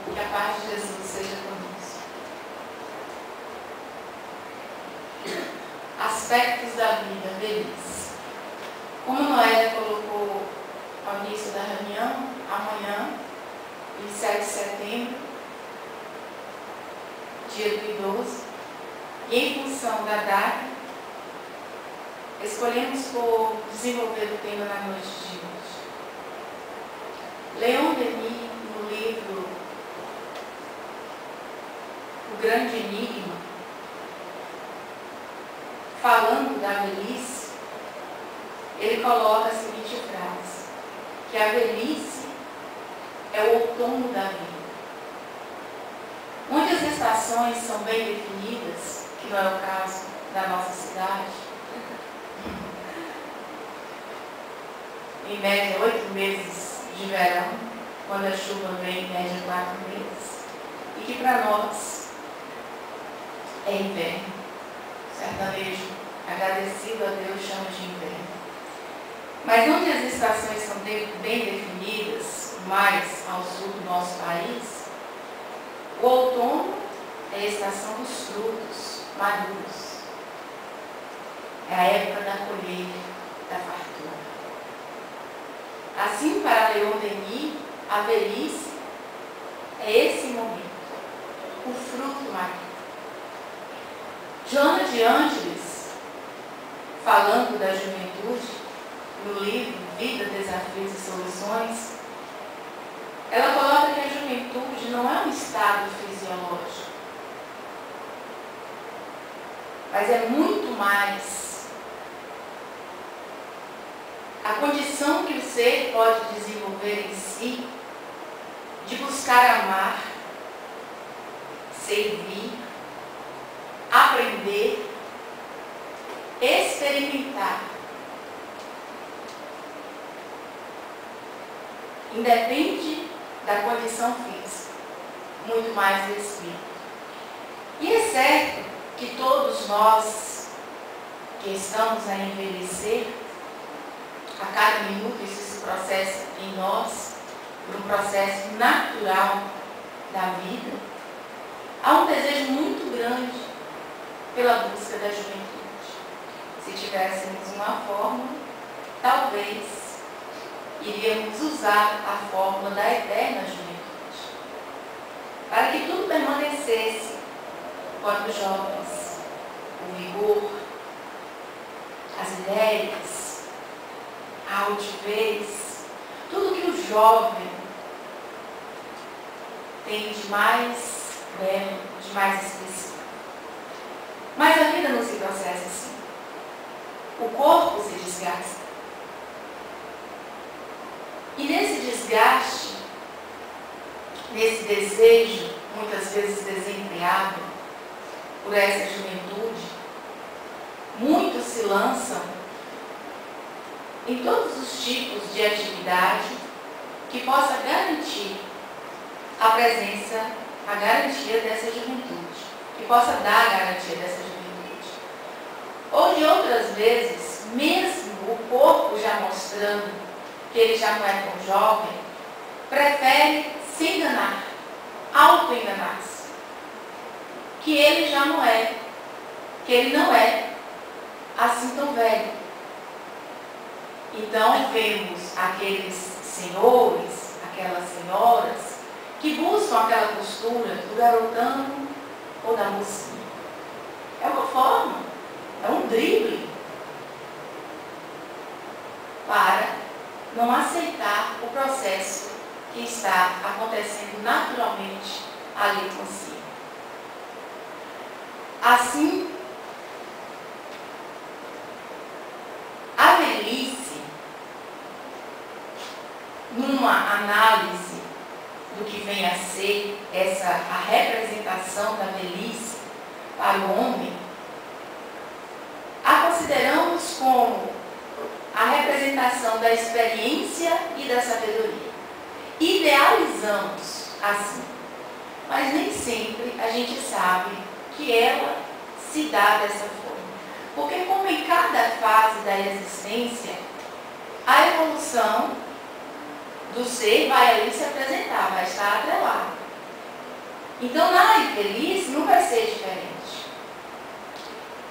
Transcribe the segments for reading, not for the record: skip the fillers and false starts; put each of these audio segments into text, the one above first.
Que a paz de Jesus seja conosco. Aspectos da vida, velhice. Como Noélia colocou ao início da reunião, amanhã, 27 de setembro, dia do idoso, e em função da data, escolhemos por desenvolver o tema na noite de hoje. Leon Denis, no livro O Grande Enigma, falando da velhice, ele coloca a seguinte frase, que a velhice é o outono da vida. Onde as estações são bem definidas, que não é o caso da nossa cidade, em média 8 meses de verão, quando a chuva vem em média 4 meses, e que para nós é inverno. Sertanejo, agradecido a Deus, chama de inverno. Mas onde as estações são bem definidas, mais ao sul do nosso país, o outono é a estação dos frutos maduros. É a época da colheita, da fartura. Assim, para Leon Denis, a velhice é esse momento, o fruto maduro. Joana de Ângeles, falando da juventude, no livro Vida, Desafios e Soluções, ela coloca que a juventude não é um estado fisiológico, mas é muito mais a condição que o ser pode desenvolver em si de buscar amar, servir, aprender, experimentar. Independe da condição física, muito mais do espírito. E é certo que todos nós que estamos a envelhecer, a cada minuto isso se processa em nós, por um processo natural da vida, há um desejo muito grande pela busca da juventude. Se tivéssemos uma fórmula, talvez iríamos usar a fórmula da eterna juventude, para que tudo permanecesse quanto jovens, o vigor, as ideias, a altivez, tudo que o jovem tem de mais belo, de mais especial. Mas a vida não se processa assim. O corpo se desgasta. E nesse desgaste, nesse desejo, muitas vezes desenfreado por essa juventude, muitos se lançam em todos os tipos de atividade que possa garantir a presença, a garantia dessa juventude, que possa dar a garantia dessa juventude. Ou de outras vezes, mesmo o corpo já mostrando que ele já não é tão jovem, prefere se enganar, auto-enganar-se, que ele já não é, que ele não é assim tão velho. Então vemos aqueles senhores, aquelas senhoras, que buscam aquela postura do garotão ou da mocinha. É uma forma, é um drible para não aceitar o processo que está acontecendo naturalmente ali consigo. Assim, a velhice, numa análise do que vem a ser a representação da velhice para o homem, a consideramos como a representação da experiência e da sabedoria. Idealizamos assim, mas nem sempre a gente sabe que ela se dá dessa forma. Porque como em cada fase da existência, a evolução do ser vai ali se apresentar, vai estar atrelada. Então, na velhice não vai ser diferente.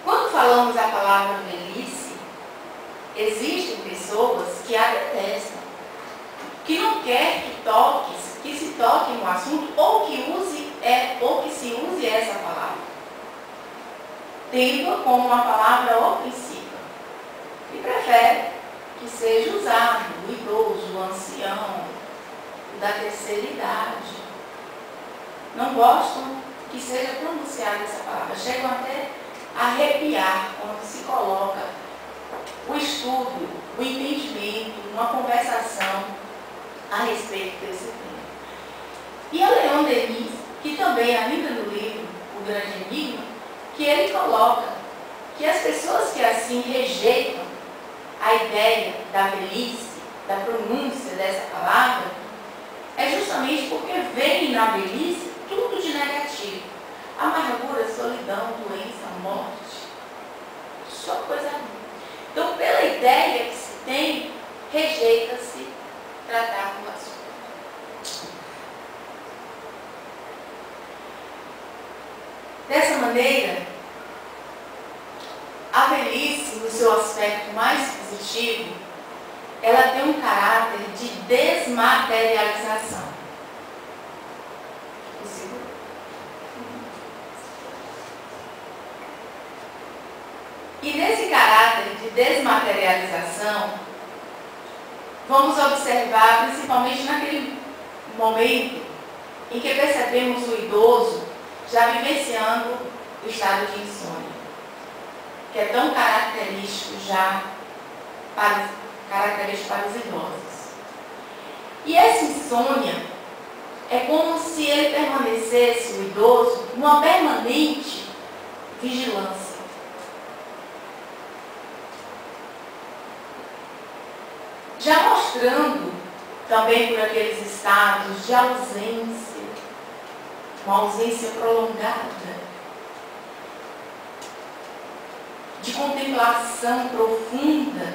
Quando falamos a palavra velhice, existem pessoas que a detestam, que não quer que se toque no assunto ou que se use essa palavra, tendo-a como uma palavra ofensiva, e prefere que seja usado o idoso, o ancião, o da terceira idade. Não gostam que seja pronunciada essa palavra. Chegam até a arrepiar quando se coloca o estudo, o entendimento, uma conversação a respeito desse tema. E a Leon Denis, que também, ainda no livro O Grande Enigma, que ele coloca que as pessoas que assim rejeitam a ideia da velhice, da pronúncia dessa palavra, é justamente porque veem na velhice tudo de negativo. Amargura, solidão, doença, morte. Só coisa ruim. Então, pela ideia que se tem, rejeita-se tratar do assunto. Dessa maneira, a velhice, no seu aspecto mais positivo, ela tem um caráter de desmaterialização. E nesse caráter de desmaterialização, vamos observar, principalmente naquele momento em que percebemos o idoso já vivenciando o estado de insônia, que é tão característico para os idosos. E essa insônia é como se ele permanecesse, o idoso, numa permanente vigilância. Já mostrando também por aqueles estados de ausência, uma ausência prolongada, de contemplação profunda,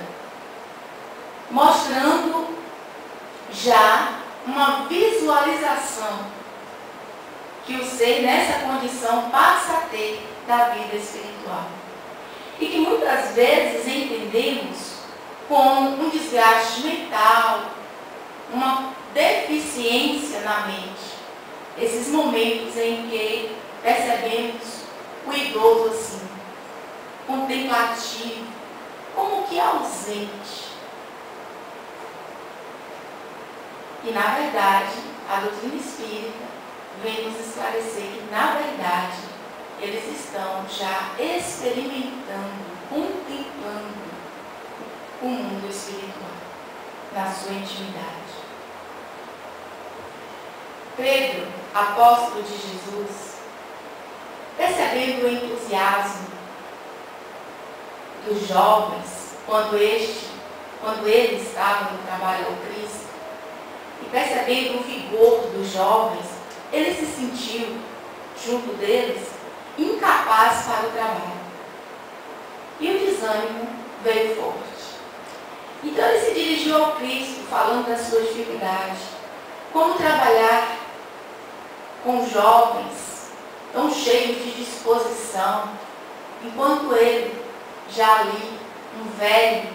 mostrando já uma visualização que o ser nessa condição passa a ter da vida espiritual. E que muitas vezes entendemos como um desgaste mental, uma deficiência na mente. Esses momentos em que percebemos o idoso assim, contemplativo, como que ausente. E na verdade, a doutrina espírita vem nos esclarecer que na verdade eles estão já experimentando, contemplando o mundo espiritual na sua intimidade. Pedro, apóstolo de Jesus, percebendo o entusiasmo dos jovens quando ele estava no trabalho ao Cristo, e percebendo o vigor dos jovens, ele se sentiu, junto deles, incapaz para o trabalho. E o desânimo veio forte. Então ele se dirigiu ao Cristo, falando das suas dificuldades. Como trabalhar com jovens tão cheios de disposição, enquanto ele, já ali, um velho,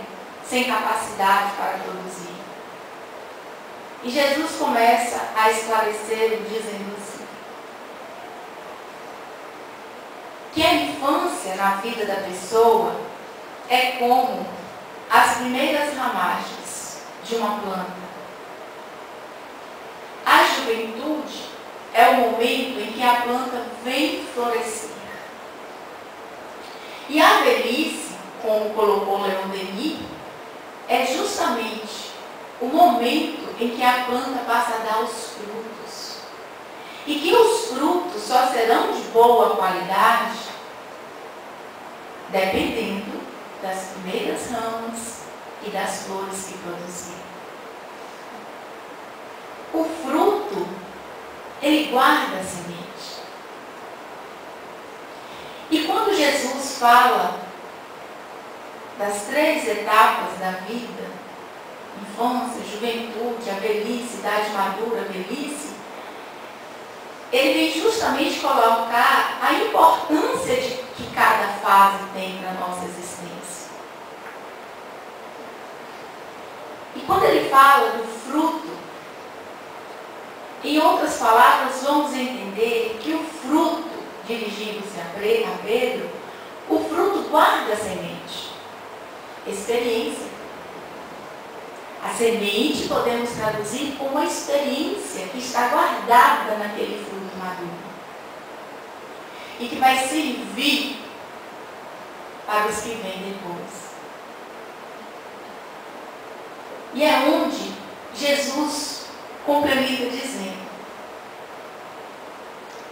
sem capacidade para produzir. E Jesus começa a esclarecer, dizendo assim, que a infância na vida da pessoa é como as primeiras ramagens de uma planta. A juventude é o momento em que a planta vem florescer. E a velhice, como colocou Leon Denis, é justamente o momento em que a planta passa a dar os frutos. E que os frutos só serão de boa qualidade dependendo das primeiras ramas e das flores que produzir. O fruto, ele guarda a semente. E quando Jesus fala das 3 etapas da vida, infância, juventude, a velhice, idade madura, velhice, ele vem justamente colocar a importância que cada fase tem na nossa existência. E quando ele fala do fruto, em outras palavras, vamos entender que o fruto, dirigindo-se a Pedro, o fruto guarda a semente, experiência. A semente podemos traduzir como uma experiência que está guardada naquele fruto maduro e que vai servir para os que vêm depois. E é onde Jesus complementa dizendo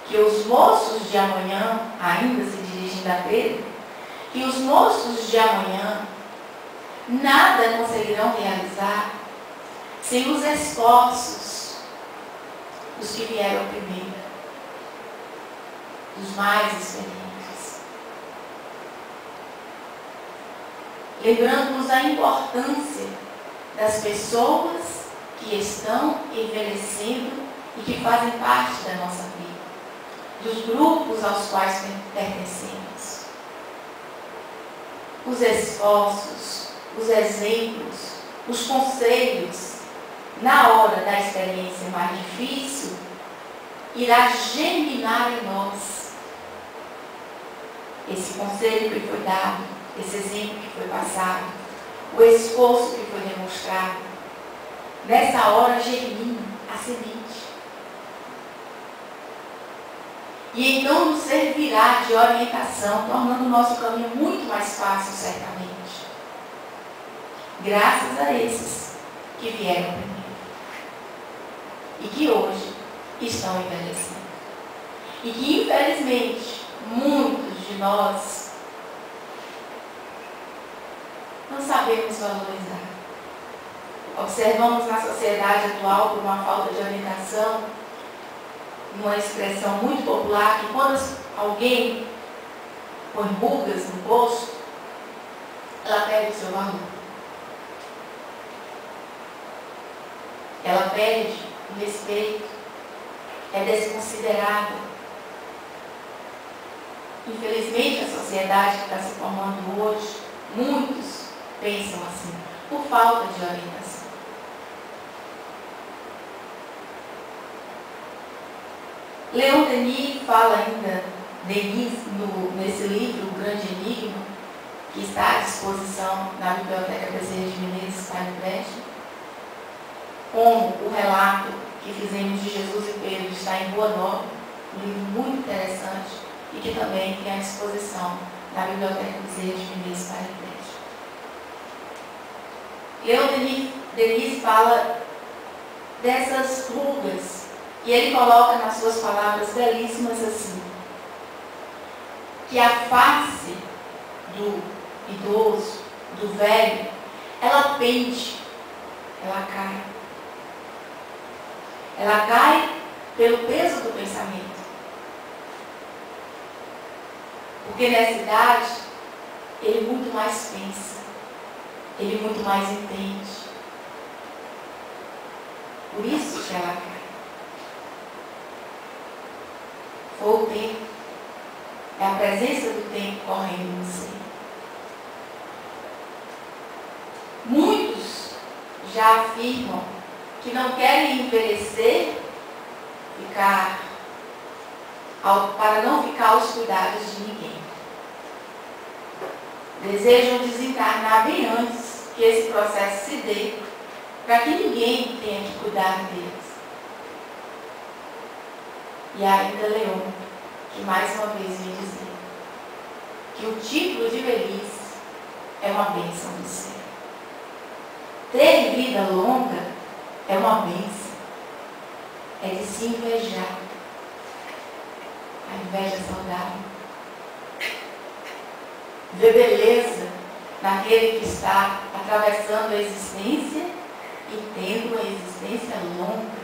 que os moços de amanhã, ainda se dirigindo a Pedro, que os moços de amanhã nada conseguirão realizar sem os esforços dos que vieram primeiro, dos mais experientes. Lembrando-nos da importância das pessoas que estão envelhecendo e que fazem parte da nossa vida, dos grupos aos quais pertencemos. Os esforços, os exemplos, os conselhos, na hora da experiência mais difícil, irá germinar em nós esse conselho que foi dado, esse exemplo que foi passado, o esforço que foi demonstrado. Nessa hora germina a semente. E então nos servirá de orientação, tornando o nosso caminho muito mais fácil, certamente. Graças a esses que vieram primeiro e que hoje estão envelhecendo. E que, infelizmente, muitos de nós não sabemos valorizar. Observamos na sociedade atual, por uma falta de orientação, uma expressão muito popular, que quando alguém põe rugas no rosto, ela perde o seu valor. Ela perde o respeito, é desconsiderada. Infelizmente, a sociedade que está se formando hoje, muitos pensam assim, por falta de orientação. Leon Denis fala ainda, nesse livro, O Grande Enigma, que está à disposição na Biblioteca Bezerra de Menezes, está no prédio, como o relato que fizemos de Jesus e Pedro está em Boa Nova, um livro muito interessante e que também tem à disposição na Biblioteca Bezerra de Menezes, está no prédio. Leon Denis fala dessas rugas. E ele coloca nas suas palavras belíssimas assim, que a face do idoso, do velho, ela pende, ela cai. Ela cai pelo peso do pensamento. Porque nessa idade, ele muito mais pensa, ele muito mais entende. Por isso que ela cai. Foi o tempo, é a presença do tempo correndo no ser. Muitos já afirmam que não querem envelhecer para não ficar aos cuidados de ninguém. Desejam desencarnar bem antes que esse processo se dê, para que ninguém tenha que cuidar deles. E ainda Leon, que mais uma vez vem dizer que o título de velhice é uma bênção do céu. Ter vida longa é uma bênção. É de se invejar. A inveja saudável. Ver beleza naquele que está atravessando a existência e tendo uma existência longa.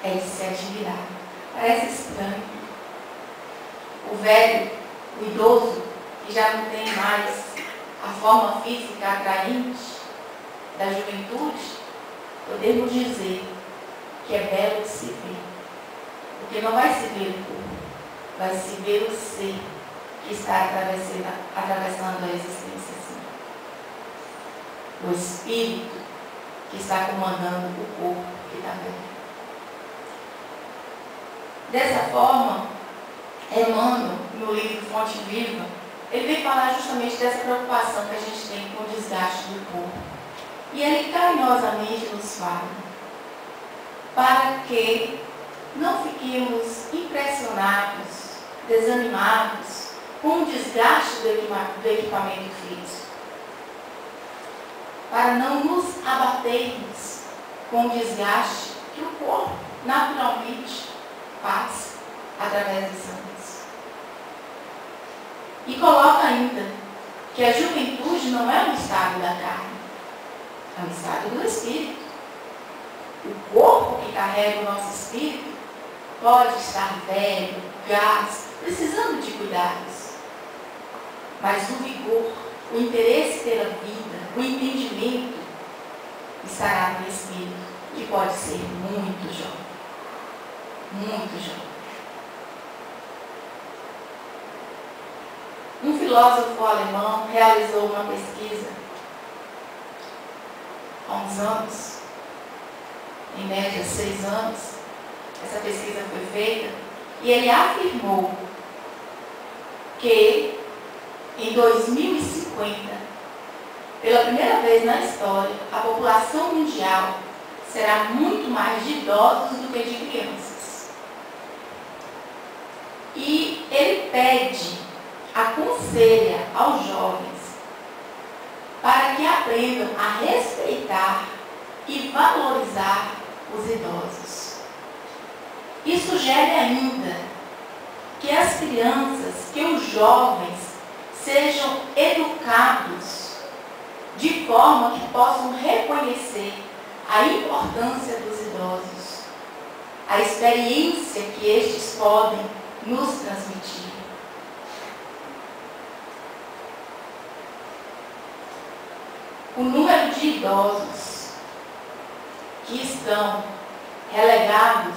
É de se admirar. Parece estranho. O velho, o idoso, que já não tem mais a forma física atraente da juventude, podemos dizer que é belo de se ver. Porque não vai se ver o corpo, vai se ver o ser que está atravessando a existência assim. O espírito que está comandando o corpo que está vendo. Dessa forma, Emmanuel, no livro Fonte Viva, ele vem falar justamente dessa preocupação que a gente tem com o desgaste do corpo. E ele carinhosamente nos fala para que não fiquemos impressionados, desanimados com o desgaste do equipamento físico. Para não nos abatermos com o desgaste que o corpo naturalmente passa através dos anos. E coloca ainda que a juventude não é um estado da carne, é um estado do espírito. O corpo que carrega o nosso espírito pode estar velho, gasto, precisando de cuidados. Mas o vigor, o interesse pela vida, o entendimento estará no espírito, que pode ser muito jovem. Muito jovem. Um filósofo alemão realizou uma pesquisa há uns anos, em média 6 anos. Essa pesquisa foi feita e ele afirmou que em 2050, pela primeira vez na história, a população mundial será muito mais de idosos do que de crianças. E ele aconselha aos jovens para que aprendam a respeitar e valorizar os idosos. E sugere ainda que as crianças, que os jovens sejam educados de forma que possam reconhecer a importância dos idosos, a experiência que estes podem nos transmitir. O número de idosos que estão relegados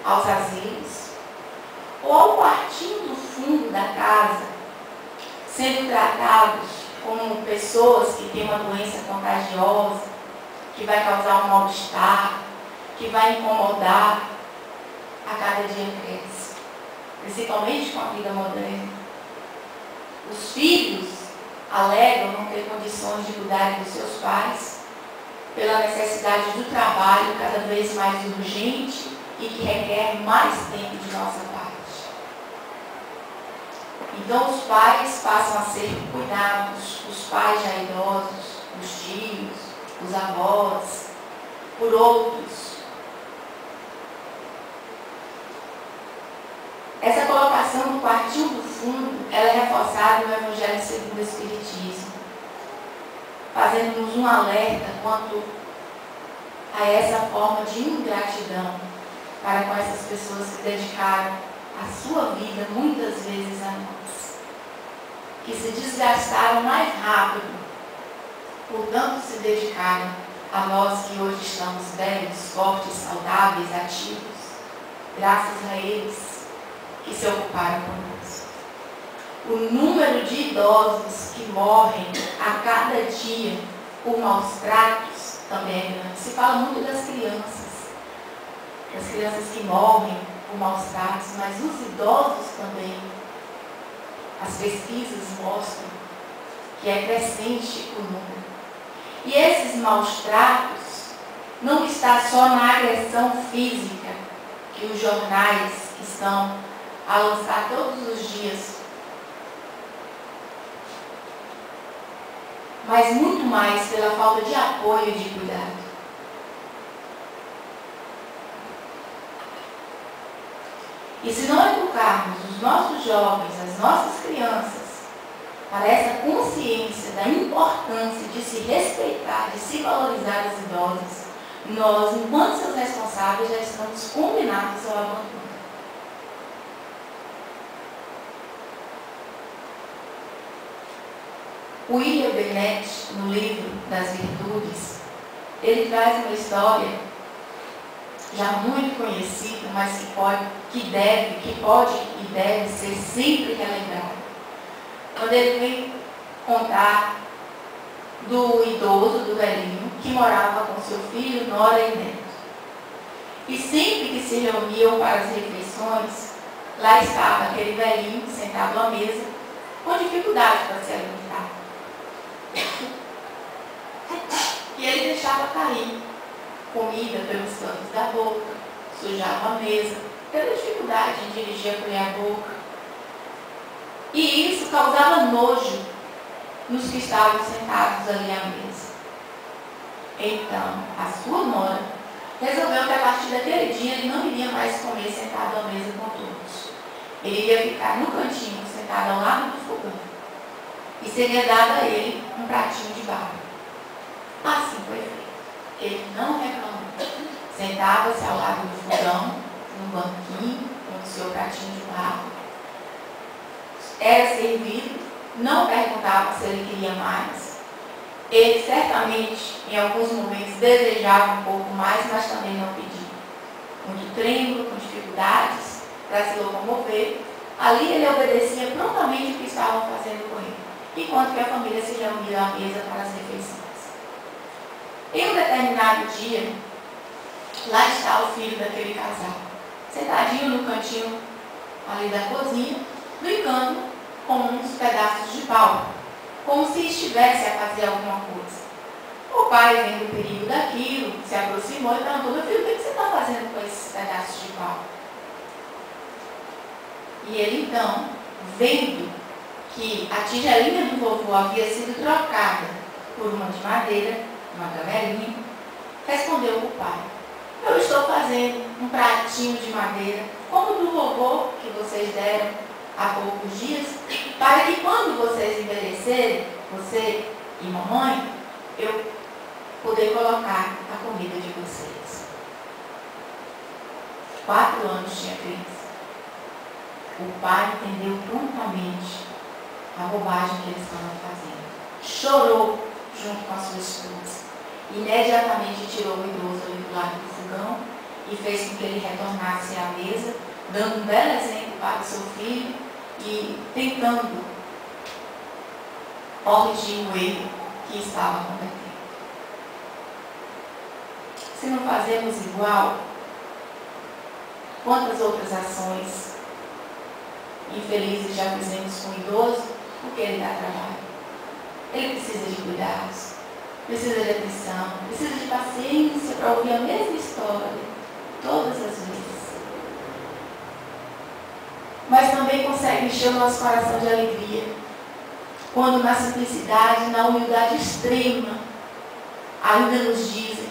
aos asilos ou ao quartinho do fundo da casa, sendo tratados como pessoas que têm uma doença contagiosa, que vai causar um mal-estar, que vai incomodar, a cada dia cresce, principalmente com a vida moderna. Os filhos alegam não ter condições de cuidar dos seus pais, pela necessidade do trabalho cada vez mais urgente e que requer mais tempo de nossa parte. Então os pais passam a ser cuidados, os pais já idosos, os tios, os avós, por outros. Essa colocação do quartinho do fundo, ela é reforçada no Evangelho segundo o Espiritismo, fazendo-nos um alerta quanto a essa forma de ingratidão para com essas pessoas que dedicaram a sua vida muitas vezes a nós, que se desgastaram mais rápido, portanto se dedicaram a nós que hoje estamos velhos, fortes, saudáveis, ativos, graças a eles que se ocuparam conosco. O número de idosos que morrem a cada dia por maus tratos também é grande. Se fala muito das crianças que morrem por maus tratos, mas os idosos também. As pesquisas mostram que é crescente o número. E esses maus tratos não está só na agressão física que os jornais estão a lançar todos os dias, mas muito mais pela falta de apoio e de cuidado. E se não educarmos os nossos jovens, as nossas crianças, para essa consciência da importância de se respeitar, de se valorizar os idosos, nós, enquanto seus responsáveis, já estamos condenados ao abandono. William Bennett, no livro das Virtudes, ele traz uma história já muito conhecida, mas que pode e deve ser sempre relembrada. Quando ele vem contar do idoso, do velhinho, que morava com seu filho, nora e neto. E sempre que se reuniam para as refeições, lá estava aquele velhinho sentado à mesa, com dificuldade para se alimentar. E ele deixava cair comida pelos cantos da boca, sujava a mesa, pela dificuldade em dirigir a colher à boca. E isso causava nojo nos que estavam sentados ali à mesa. Então, a sua nora resolveu que a partir daquele dia ele não iria mais comer sentado à mesa com todos. Ele iria ficar no cantinho, sentado ao lado do fogão. E seria dado a ele um pratinho de barro. Assim foi feito. Ele não reclamou. Sentava-se ao lado do fogão, num banquinho, com o seu pratinho de barro. Era servido, não perguntava se ele queria mais. Ele certamente, em alguns momentos, desejava um pouco mais, mas também não pedia. Muito trêmulo, com dificuldades para se locomover, ali ele obedecia prontamente o que estavam fazendo com ele, enquanto que a família se reunia à mesa para as refeições. Em um determinado dia, lá está o filho daquele casal, sentadinho no cantinho ali da cozinha, brincando com uns pedaços de pau, como se estivesse a fazer alguma coisa. O pai, vendo o perigo daquilo, se aproximou e perguntou: meu filho, o que você está fazendo com esses pedaços de pau? E ele então, vendo que a tigelinha do vovô havia sido trocada por uma de madeira, uma camelinha, respondeu o pai: eu estou fazendo um pratinho de madeira, como o do vovô que vocês deram há poucos dias, para que quando vocês envelhecerem, você e mamãe, eu poder colocar a comida de vocês. 4 anos tinha criança. O pai entendeu prontamente a bobagem que eles estavam fazendo. Chorou junto com a sua esposa. Imediatamente tirou o idoso ali do lado do fogão e fez com que ele retornasse à mesa, dando um belo exemplo para o seu filho e tentando corrigir o erro que estava cometendo. Se não fazemos igual, quantas outras ações infelizes já fizemos com o idoso, porque ele dá trabalho. Ele precisa de cuidados, precisa de atenção, precisa de paciência para ouvir a mesma história todas as vezes. Mas também consegue encher o nosso coração de alegria quando na simplicidade, na humildade extrema, ainda nos dizem: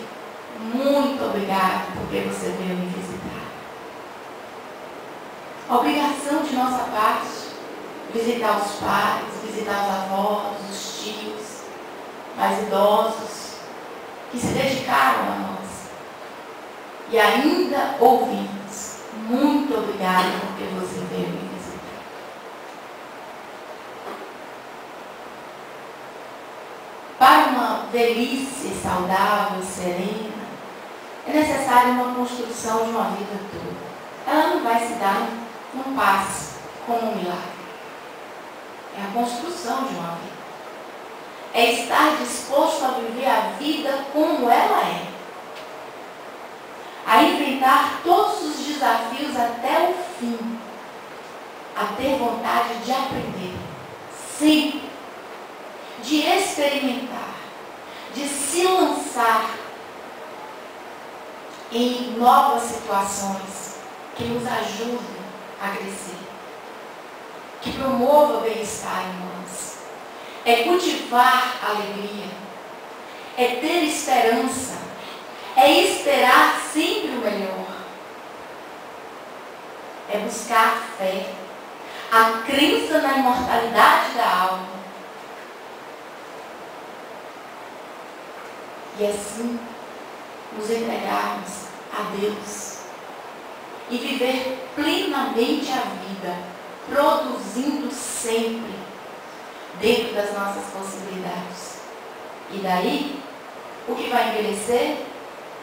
muito obrigado porque você veio me visitar. A obrigação de nossa parte, visitar os pais, visitar os avós, os tios, mais idosos, que se dedicaram a nós. E ainda ouvimos: muito obrigado porque você veio me visitar. Para uma velhice saudável e serena, é necessária uma construção de uma vida toda. Ela não vai se dar num passe, como um milagre. É a construção de uma vida. É estar disposto a viver a vida como ela é. A enfrentar todos os desafios até o fim. A ter vontade de aprender. Sempre. De experimentar. De se lançar em novas situações que nos ajudem a crescer. Que promova o bem-estar em nós. É cultivar alegria. É ter esperança. É esperar sempre o melhor. É buscar a fé. A crença na imortalidade da alma. E assim nos entregarmos a Deus. E viver plenamente a vida, produzindo sempre dentro das nossas possibilidades. E daí, o que vai envelhecer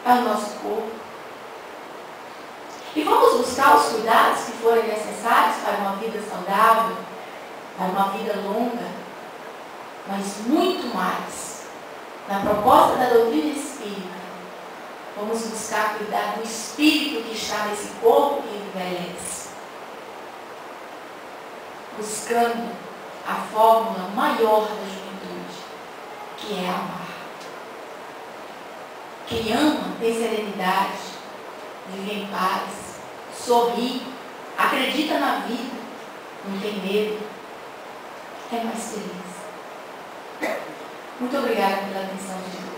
é o nosso corpo, E vamos buscar os cuidados que forem necessários para uma vida saudável, para uma vida longa, mas muito mais. Na proposta da doutrina espírita, vamos buscar cuidar do espírito que está nesse corpo que envelhece, buscando a fórmula maior da juventude, que é amar. Quem ama tem serenidade, vive em paz, sorri, acredita na vida, não tem medo, é mais feliz. Muito obrigada pela atenção de todos.